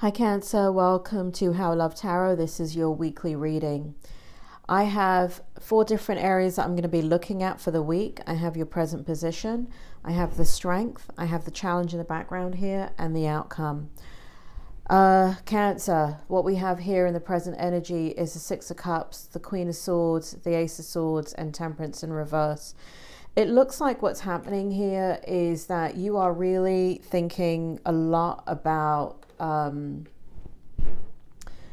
Hi Cancer, welcome to How I Love Tarot. This is your weekly reading. I have 4 different areas that I'm going to be looking at for the week. I have your present position, I have the strength, I have the challenge in the background here, and the outcome. Cancer, what we have here in the present energy is the 6 of Cups, the Queen of Swords, the Ace of Swords, and Temperance in reverse. It looks like what's happening here is that you are really thinking a lot about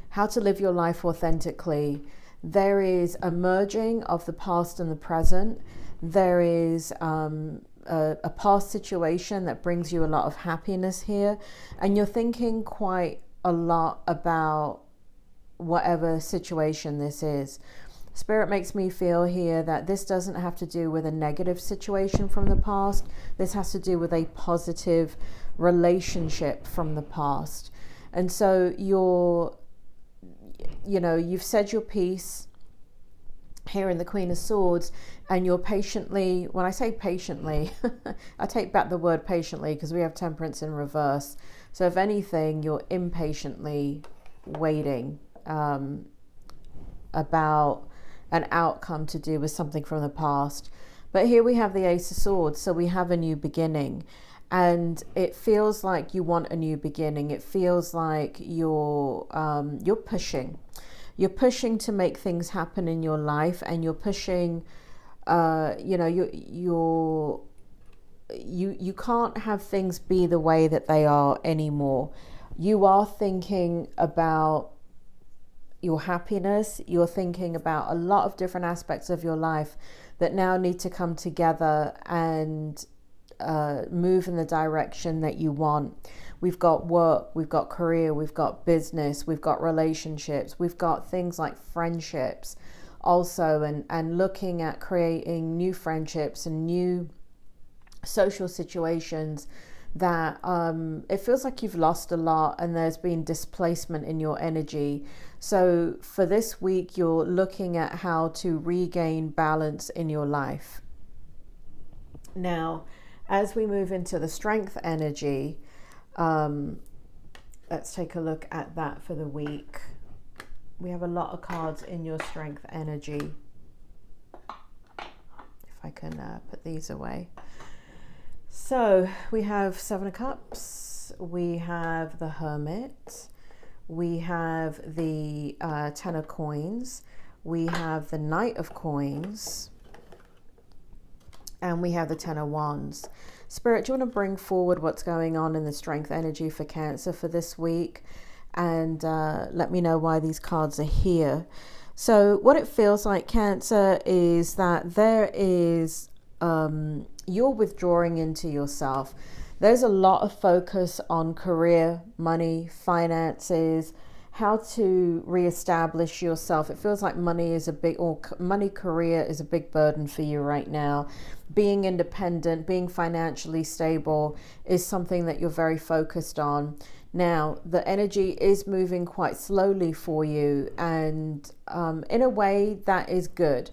how to live your life authentically. There is a merging of the past and the present. There is a past situation that brings you a lot of happiness here, and you're thinking quite a lot about whatever situation this is. Spirit makes me feel here that this doesn't have to do with a negative situation from the past. This has to do with a positive relationship from the past. And so you've said your piece here in the Queen of Swords, and you're patiently, when I say patiently, I take back the word patiently because we have Temperance in reverse. So if anything, you're impatiently waiting about an outcome to do with something from the past. But here we have the Ace of Swords, so we have a new beginning. And it feels like you want a new beginning. It feels like you're pushing. You're pushing to make things happen in your life, and you're pushing. You can't have things be the way that they are anymore. You are thinking about your happiness. You're thinking about a lot of different aspects of your life that now need to come together and move in the direction that you want. We've got work, we've got career, we've got business, we've got relationships, we've got things like friendships also, and looking at creating new friendships and new social situations that it feels like you've lost a lot and there's been displacement in your energy. So for this week, you're looking at how to regain balance in your life. Now, as we move into the strength energy, let's take a look at that for the week. We have a lot of cards in your strength energy. If I can put these away. So we have 7 of Cups, we have the Hermit, we have the 10 of Coins, we have the Knight of Coins, and we have the 10 of Wands. Spirit, do you want to bring forward what's going on in the strength energy for Cancer for this week? And let me know why these cards are here. So what it feels like, Cancer, is that there is, you're withdrawing into yourself. There's a lot of focus on career, money, finances, how to reestablish yourself. It feels like money is a big, or money, career is a big burden for you right now. Being independent, being financially stable is something that you're very focused on. Now, the energy is moving quite slowly for you, and in a way that is good,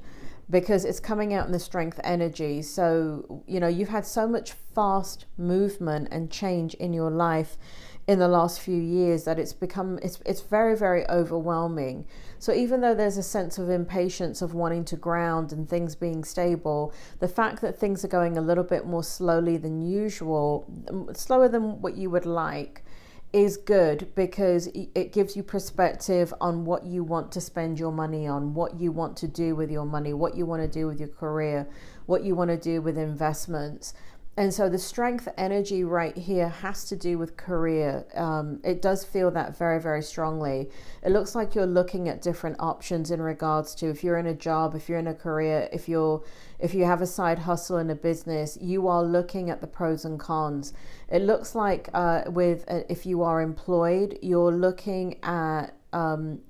because it's coming out in the strength energy. So, you've had so much fast movement and change in your life in the last few years that it's very, very overwhelming. So even though there's a sense of impatience of wanting to ground and things being stable, the fact that things are going a little bit more slowly than usual, slower than what you would like, is good, because it gives you perspective on what you want to spend your money on, what you want to do with your money, what you want to do with your career, what you want to do with investments. And so the strength energy right here has to do with career. It does feel that very, very strongly. It looks like you're looking at different options in regards to if you're in a job, if you're in a career, if you have a side hustle in a business, you are looking at the pros and cons. It looks like if you are employed, you're looking at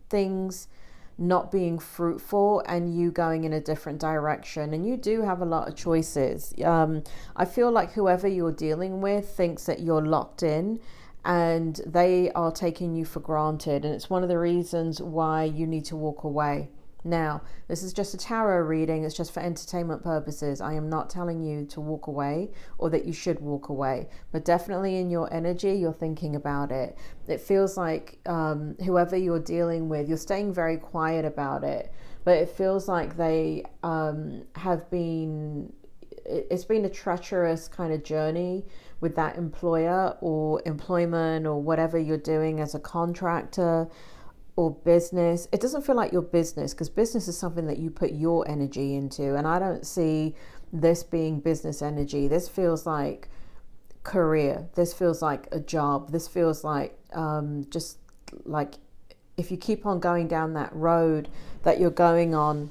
things not being fruitful and you going in a different direction, and you do have a lot of choices. I feel like whoever you're dealing with thinks that you're locked in and they are taking you for granted, and it's one of the reasons why you need to walk away. Now, this is just a tarot reading. It's just for entertainment purposes. I am not telling you to walk away or that you should walk away, but definitely in your energy, you're thinking about it. It feels like whoever you're dealing with, you're staying very quiet about it, but it feels like they have been, it's been a treacherous kind of journey with that employer or employment or whatever you're doing as a contractor or business. It doesn't feel like your business, because business is something that you put your energy into, and I don't see this being business energy. This feels like career. This feels like a job. This feels like just like if you keep on going down that road that you're going on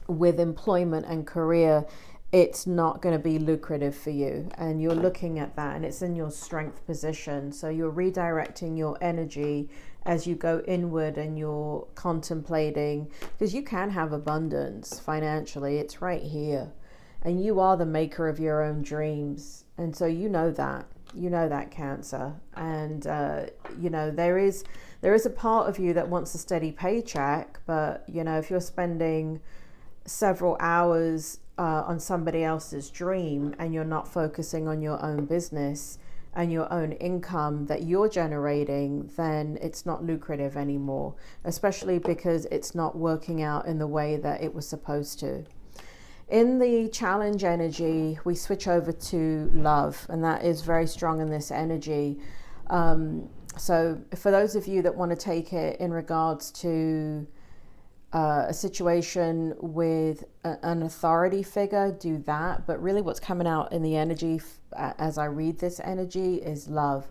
with employment and career, it's not going to be lucrative for you, and you're looking at that, and it's in your strength position. So you're redirecting your energy as you go inward, and you're contemplating, because you can have abundance financially. It's right here, and you are the maker of your own dreams, and so you know that Cancer. And you know, there is a part of you that wants a steady paycheck, but you know, if you're spending several hours on somebody else's dream and you're not focusing on your own business and your own income that you're generating, then it's not lucrative anymore, especially because it's not working out in the way that it was supposed to. In the challenge energy, we switch over to love, and that is very strong in this energy. So for those of you that want to take it in regards to a situation with an authority figure, do that. But really what's coming out in the energy as I read this energy is love.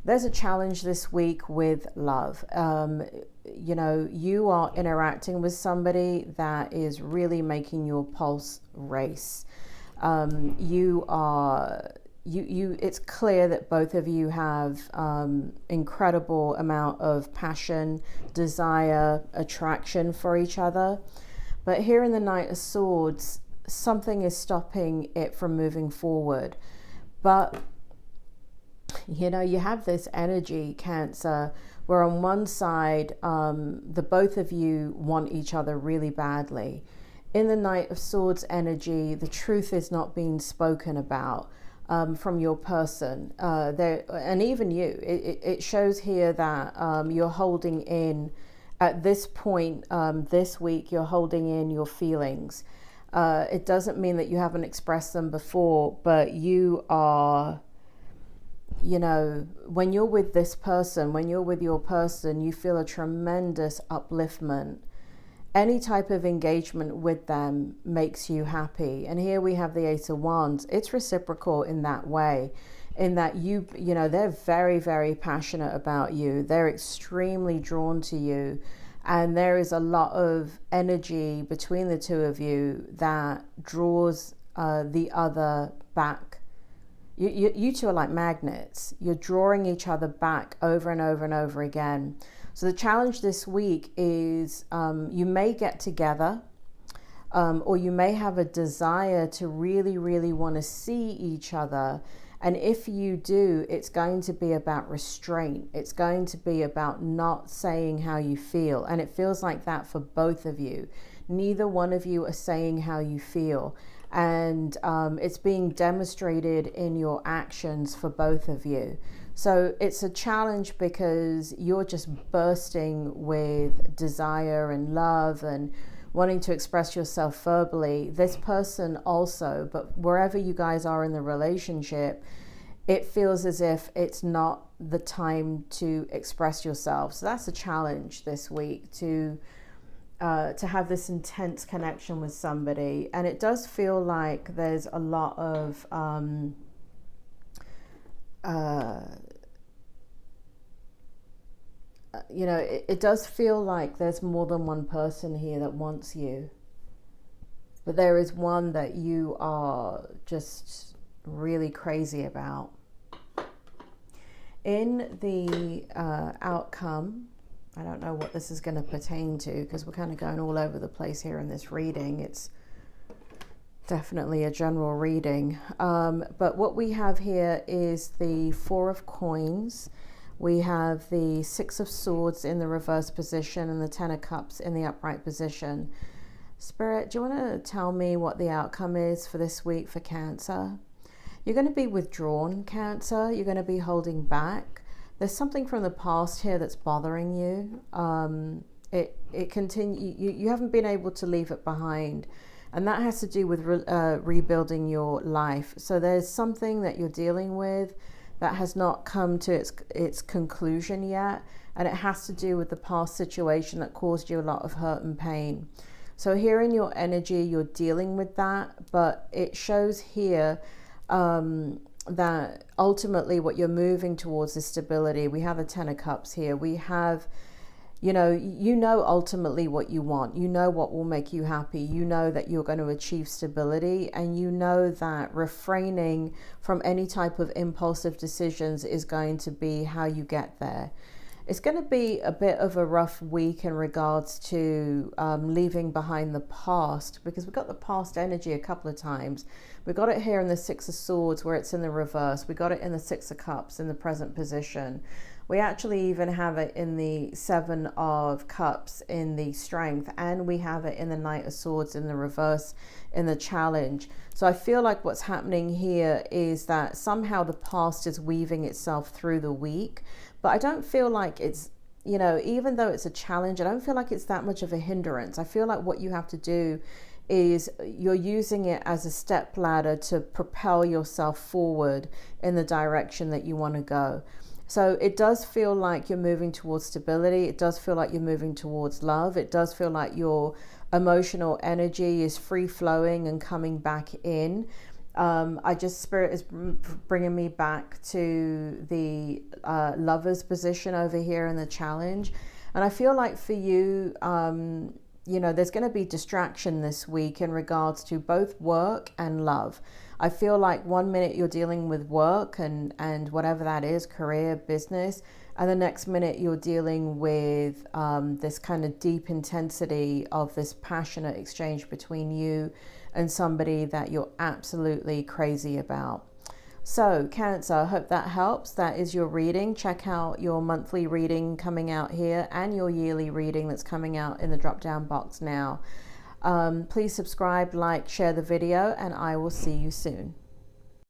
There's a challenge this week with love. You know, you are interacting with somebody that is really making your pulse race. It's clear that both of you have incredible amount of passion, desire, attraction for each other. But here in the Knight of Swords, something is stopping it from moving forward. But, you know, you have this energy, Cancer, where on one side, the both of you want each other really badly. In the Knight of Swords energy, the truth is not being spoken about. From your person, and even you, it shows here that you're holding in, at this point this week, you're holding in your feelings. It doesn't mean that you haven't expressed them before, but you are, you know, when you're with this person, when you're with your person, you feel a tremendous upliftment. Any type of engagement with them makes you happy. And here we have the Ace of Wands. It's reciprocal in that way, in that you know, they're very, very passionate about you. They're extremely drawn to you. And there is a lot of energy between the two of you that draws the other back. You two are like magnets. You're drawing each other back over and over and over again. So the challenge this week is you may get together or you may have a desire to really, really want to see each other. And if you do, it's going to be about restraint. It's going to be about not saying how you feel. And it feels like that for both of you. Neither one of you are saying how you feel. And it's being demonstrated in your actions for both of you. So it's a challenge because you're just bursting with desire and love and wanting to express yourself verbally. This person also, but wherever you guys are in the relationship, it feels as if it's not the time to express yourself. So that's a challenge this week, to have this intense connection with somebody. And it does feel like there's a lot of you know, it does feel like there's more than one person here that wants you, but there is one that you are just really crazy about. In the outcome, I don't know what this is going to pertain to, because we're kind of going all over the place here in this reading. It's definitely a general reading, but what we have here is the Four of Coins. We have the Six of Swords in the reverse position and the Ten of Cups in the upright position. Spirit, do you want to tell me what the outcome is for this week for Cancer? You're going to be withdrawn, Cancer. You're going to be holding back. There's something from the past here that's bothering you. You haven't been able to leave it behind. And that has to do with rebuilding your life. So there's something that you're dealing with that has not come to its conclusion yet. And it has to do with the past situation that caused you a lot of hurt and pain. So here in your energy, you're dealing with that. But it shows here that ultimately what you're moving towards is stability. We have a Ten of Cups here. We have, you know ultimately what you want. You know what will make you happy. You know that you're going to achieve stability, and you know that refraining from any type of impulsive decisions is going to be how you get there. It's going to be a bit of a rough week in regards to leaving behind the past, because we've got the past energy a couple of times. We got it here in the Six of Swords where it's in the reverse. We got it in the Six of Cups in the present position. We actually even have it in the Seven of Cups in the Strength, and we have it in the Knight of Swords in the reverse in the Challenge. So I feel like what's happening here is that somehow the past is weaving itself through the week. But I don't feel like it's, even though it's a challenge, I don't feel like it's that much of a hindrance. I feel like what you have to do is you're using it as a step ladder to propel yourself forward in the direction that you want to go. So it does feel like you're moving towards stability. It does feel like you're moving towards love. It does feel like your emotional energy is free flowing and coming back in. Spirit is bringing me back to the Lover's position over here in the Challenge. And I feel like for you, there's going to be distraction this week in regards to both work and love. I feel like 1 minute you're dealing with work and whatever that is, career, business, and the next minute you're dealing with this kind of deep intensity of this passionate exchange between you and somebody that you're absolutely crazy about. So Cancer, I hope that helps. That is your reading. Check out your monthly reading coming out here and your yearly reading that's coming out in the drop down box now. Please subscribe, like, share the video, and I will see you soon.